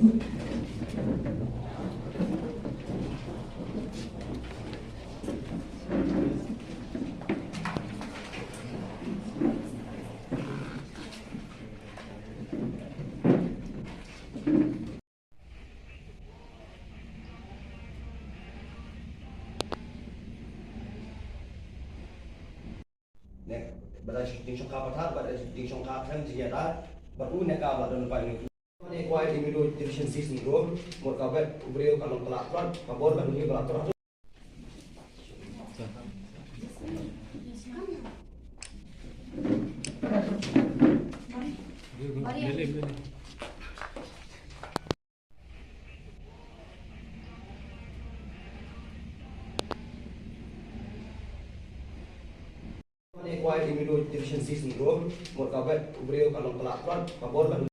Pada shooting syongka patah, pada shooting syongka kan senjata, baru nak kau baru nampak ini. Ini kuai di middle division 6 ni bro, mau kau bet beliau kalau pelaturan, kabur baru ni pelaturan. Ini kuai di middle division 6 ni bro, mau kau bet beliau kalau pelaturan, kabur baru